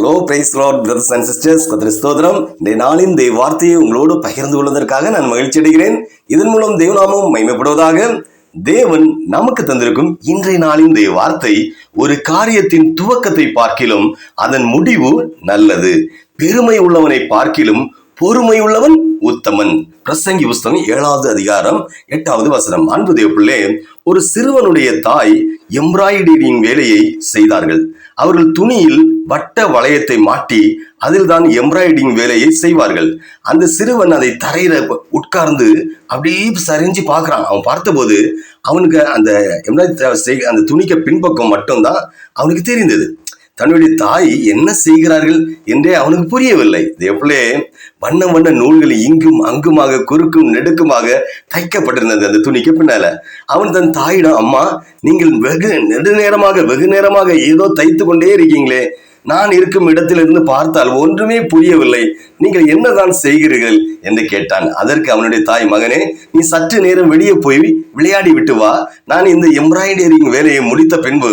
Hello price Lord brothers and sisters, கர்த்தருக்கு ஸ்தோத்திரம். இந்த நாளின் தேவ வார்த்தையை உங்களோடு பகிர்ந்து கொள்வதற்காக நான் மகிழ்ச்சி அடைகிறேன். இதன் மூலம் தேவநாமம் மகிமைப்படுவதாக. தேவன் நமக்கு தந்திருக்கும் இன்றைய நாளின் தேவ வார்த்தை, ஒரு காரியத்தின் துவக்கத்தை பார்க்கிலும் அதன் முடிவு நல்லது, பெருமை உள்ளவனை பார்க்கிலும் பொறுமை உள்ளவன் உத்தமன். பிரசங்கி புஸ்தகம் 7வது அதிகாரம் 8வது வசனம். அன்பு தேவ பிள்ளை, ஒரு சிறுவனுடைய தாய் எம்ப்ராய்டரியின் வேலையை செய்தார்கள். அவர்கள் துணியில் வட்ட வளையத்தை மாட்டி அதில் தான் எம்ப்ராய்டரிங் வேலையை செய்வார்கள். அந்த சிறுவன் அதை தரையில உட்கார்ந்து அப்படியே சரிஞ்சு பார்க்கிறான். அவன் பார்த்தபோது அவனுக்கு அந்த எம்ப்ராய்டரி அந்த துணிக்கு பின்பக்கம் மட்டும்தான் அவனுக்கு தெரிந்தது. தன்னுடைய தாய் என்ன செய்கிறார்கள் என்றே அவனுக்கு புரியவில்லை. இதேபோலே வண்ண வண்ண நூல்கள் இங்கும் அங்குமாக குறுக்கும் நெடுக்குமாக தைக்கப்பட்டிருந்தது அந்த துணிக்கு பின்னால. அவன் தன் தாயிடம், அம்மா, நீங்கள் வெகு நேரமாக ஏதோ தைத்து கொண்டே இருக்கீங்களே, நான் இருக்கும் இடத்திலிருந்து பார்த்தால் ஒன்றுமே புரியவில்லை, நீங்கள் என்னதான் செய்கிறீர்கள் என்று கேட்டான். அதற்கு அவனுடைய தாய், மகனே, நீ சற்று நேரம் வெளியே போய் விளையாடி விட்டு வா, நான் இந்த எம்ப்ராய்டரிங் வேலையை முடித்த பின்பு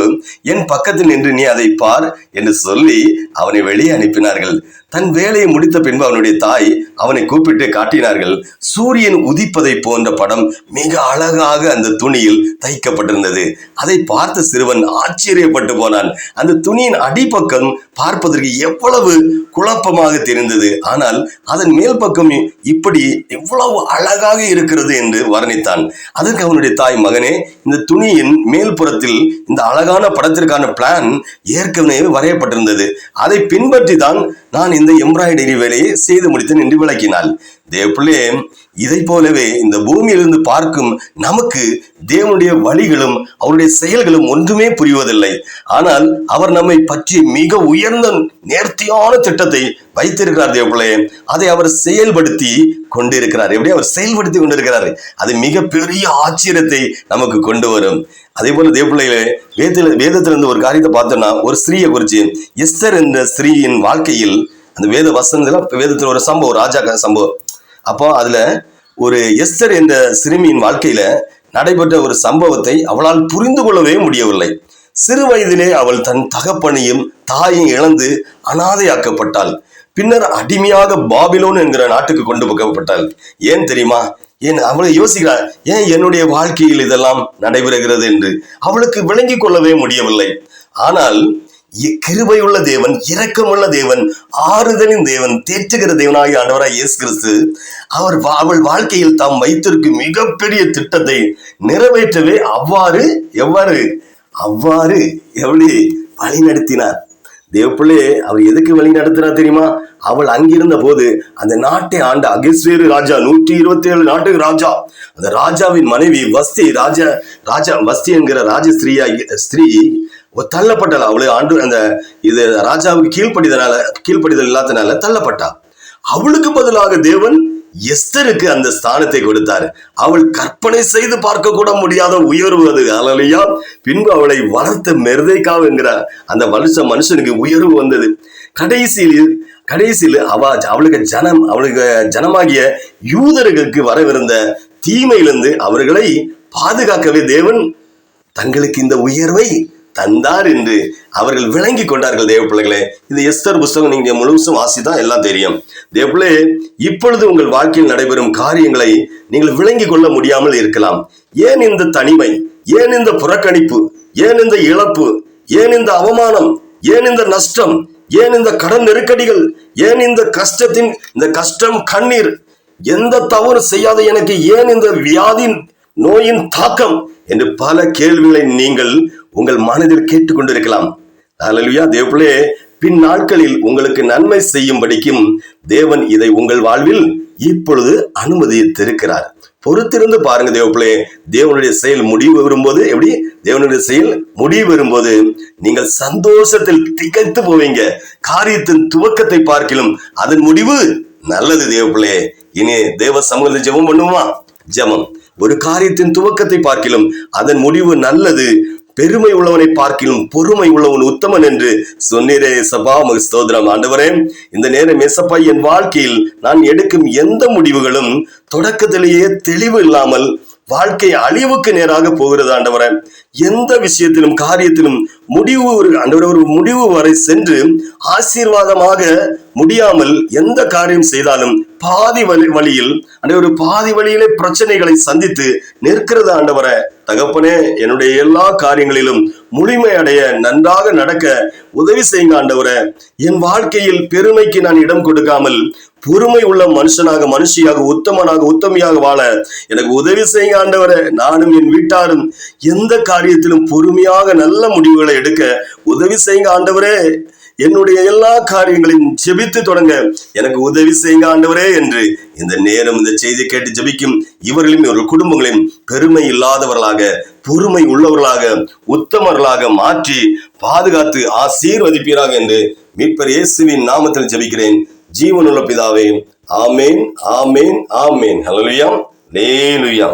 என் பக்கத்தில் நின்று நீ அதை பார் என்று சொல்லி அவனை வெளியே அனுப்பினார்கள். தன் வேலையை முடித்த பின்பு அவனுடைய தாய் அவனை கூப்பிட்டு காட்டினார்கள். சூரியன் உதிப்பதை போன்ற படம் மிக அழகாக அந்த துணியில் தைக்கப்பட்டிருந்தது. அதை பார்த்த சிறுவன் ஆச்சரியப்பட்டு போனான். அந்த துணியின் அடிப்பக்கம் பார்ப்பதற்கு எவ்வளவு குழப்பமாக தெரிந்தது, ஆனால் அதன் மேல் பக்கம் இப்படி எவ்வளவு அழகாக இருக்கிறது என்று வர்ணித்தான். அதற்கு அவனுடைய தாய், மகனே, இந்த துணியின் மேல் புறத்தில் இந்த அழகான படத்திற்கான பிளான் ஏற்கனவே வரையப்பட்டிருந்தது, அதை பின்பற்றி தான் நான் இந்த எம்ப்ராய்டரி வேலையை செய்து முடித்தேன் என்று விளக்கினாள். தேவப்பிள்ளை, இதை போலவே இந்த பூமியிலிருந்து பார்க்கும் நமக்கு தேவனுடைய வழிகளும் அவருடைய செயல்களும் ஒன்றுமே புரிவதில்லை. ஆனால் அவர் நம்மை பற்றி மிக உயர்ந்த நேர்த்தியான திட்டத்தை வைத்திருக்கிறார். தேவப்பிள்ளை, அதை அவர் செயல்படுத்தி கொண்டிருக்கிறார். எப்படி அவர் செயல்படுத்தி கொண்டிருக்கிறார், அது மிக பெரிய ஆச்சரியத்தை நமக்கு கொண்டு வரும். அதே போல தேவப்பிள்ளைகளே, வேதத்திலிருந்து ஒரு காரியத்தை பார்த்தோம்னா, ஒரு ஸ்திரீயை குறிச்சு, எஸ்தர் என்ற ஸ்திரீயின் வாழ்க்கையில் அந்த வேத வசனத்துல வேதத்துல ஒரு சம்பவம், ராஜா சம்பவம். அப்போ அதுல ஒரு எஸ்தர் என்ற சிறுமியின் வாழ்க்கையில நடைபெற்ற ஒரு சம்பவத்தை அவளால் புரிந்து கொள்ளவே முடியவில்லை. சிறு வயதிலே அவள் தன் தகப்பனையும் தாயையும் இழந்து அனாதையாக்கப்பட்டாள். பின்னர் அடிமையாக பாபிலோன் என்கிற நாட்டுக்கு கொண்டு போகப்பட்டாள். ஏன் தெரியுமா? ஏன் அவளை யோசிக்கிறாள், ஏன் என்னுடைய வாழ்க்கையில் இதெல்லாம் நடைபெறுகிறது என்று அவளுக்கு விளங்கி கொள்ளவே முடியவில்லை. ஆனால் கிருபையுள்ள தேவன், இரக்கமுள்ள தேவன், ஆறுதலின் தேவன், தேற்றுகிற தேவனாகிய ஆண்டவராய் இயேசு கிறிஸ்து அவள் வாழ்க்கையில் தாம் வைத்திருக்கும் மிகப்பெரிய திட்டத்தை நிறைவேற்றவே அவ்வாறு எப்படி வழி நடத்தினார். தேவப்பிள்ளையே, அவர் எதுக்கு வழி நடத்தினார் தெரியுமா? அவள் அங்கிருந்த போது அந்த நாட்டை ஆண்ட அகஸ்வேரு ராஜா, 127 நாட்டுக்கு ராஜா, அந்த ராஜாவின் மனைவி வஸ்தி, வஸ்தி என்கிற ராஜ ஸ்திரீ தள்ளப்பட்டாள். அவளை ஆண்டு அந்த இது ராஜாவுக்கு கீழ்ப்படிதல் இல்லாதனால தள்ளப்பட்டாள். அவளுக்கு பதிலாக தேவன் எஸ்தருக்கு அந்த ஸ்தானத்தை கொடுத்தார். அவள் கற்பனை செய்து பார்க்க கூட முடியாத உயர்வு அது. அல்லேலூயா. பின்பு அவளை வளர்த்த மெர்தெக்காய் என்கிற அந்த மனுஷனுக்கு உயர்வு வந்தது. கடைசியில் அவளுக்கு ஜனமாகிய யூதர்களுக்கு வரவிருந்த தீமையிலிருந்து அவர்களை பாதுகாக்கவே தேவன் தங்களுக்கு இந்த உயர்வை தந்தார் என்று அவர்கள் விளங்கி கொண்டார்கள். தேவ பிள்ளைகளே, இது எஸ்தர் புஸ்தகம் நீங்க முழுசும் வாசிதான் எல்லாம் தெரியும். தேவப்பிள்ளை, இப்பொழுது உங்கள் வாழ்க்கையில் நடைபெறும் காரியங்களை நீங்கள் விளங்கி கொள்ள முடியாமல் இருக்கலாம். ஏன் இந்த தனிமை, ஏன் இந்த புறக்கணிப்பு, ஏன் இந்த இழப்பு, ஏன் இந்த அவமானம், ஏன் இந்த நஷ்டம், ஏன் இந்த கடன் நெருக்கடிகள், ஏன் இந்த கஷ்டம், கண்ணீர், எந்த தவறு செய்யாத எனக்கு ஏன் இந்த வியாதின் நோயின் தாக்கம் என்று பல கேள்விகளை நீங்கள் உங்கள் மனதில் கேட்டுக்கொண்டிருக்கலாம். அல்லேலூயா. தேவப்பிள்ளை, பின் நாட்களில் உங்களுக்கு நன்மை செய்யும்படிக்கும் தேவன் இதை உங்கள் வாழ்வில் இப்பொழுது அனுமதித்திருக்கிறார். பொறுத்திருந்து பாருங்க தேவப்பிள்ளை. தேவனுடைய செயல் முடிவு வரும்போது, எப்படி தேவனுடைய செயல் முடிவு வரும்போது நீங்கள் சந்தோஷத்தில் திகைத்து போவீங்க. காரியத்தின் துவக்கத்தை பார்க்கிலும் அதன் முடிவு நல்லது. தேவப்பிள்ளை, இனி தேவ சமூகத்தில் ஜெபம் பண்ணுவோமா? ஜெபம். ஒரு காரியத்தின் துவக்கத்தை பார்க்கிலும் அதன் முடிவு நல்லது, பெருமை உள்ளவனை பார்க்கிலும் பொறுமை உள்ளவன் உத்தமன் என்று சொன்னீரே. ஏசப்பா, உமக்கு ஸ்தோத்திரம். ஆண்டவரே, இந்த நேரம் ஏசப்பா, என் வாழ்க்கையில் நான் எடுக்கும் எந்த முடிவுகளும் தொடக்கத்திலேயே தெளிவு இல்லாமல் வாழ்க்கை அழிவுக்கு நேராக போகிறது ஆண்டவரே. எந்த விஷயத்திலும் காரியத்திலும் ஒரு முடிவு வரை சென்று ஆசீர்வாதமாக முடியாமல் எந்த காரியம் செய்தாலும் பாதி வழியில் பாதி வழியிலே பிரச்சனைகளை சந்தித்து நிற்கிறது ஆண்டவரே. தகப்பனே, என்னுடைய எல்லா காரியங்களிலும் முழுமை அடைய நன்றாக நடக்க உதவி செய்யுங்க ஆண்டவரே. என் வாழ்க்கையில் பெருமைக்கு நான் இடம் கொடுக்காமல் பொறுமை உள்ள மனுஷியாக உத்தமியாக வாழ எனக்கு உதவி செய்யுங்க ஆண்டவரே. நானும் என் வீட்டாரும் எந்த காரியத்திலும் பொறுமையாக நல்ல முடிவுகளை எடுக்க உதவி செய்யுங்க ஆண்டவரே. என்னுடைய எல்லா காரியங்களையும் ஜெபித்து தொடங்க எனக்கு உதவி செய்யுங்க ஆண்டவரே என்று இந்த நேரம் இந்த செய்தி கேட்டு ஜெபிக்கும் இவர்களையும் இவர்கள் குடும்பங்களையும் பெருமை இல்லாதவர்களாக பொறுமை உள்ளவர்களாக உத்தமர்களாக மாற்றி பாதுகாத்து ஆசீர்வதிப்பீராக என்று மீட்பர் இயேசுவின் நாமத்தில் ஜெபிக்கிறேன் ஜீவனுள்ள பிதாவே. ஆமேன், ஆமேன், ஆமேன். ஹல்லேலூயா, ஹல்லேலூயா.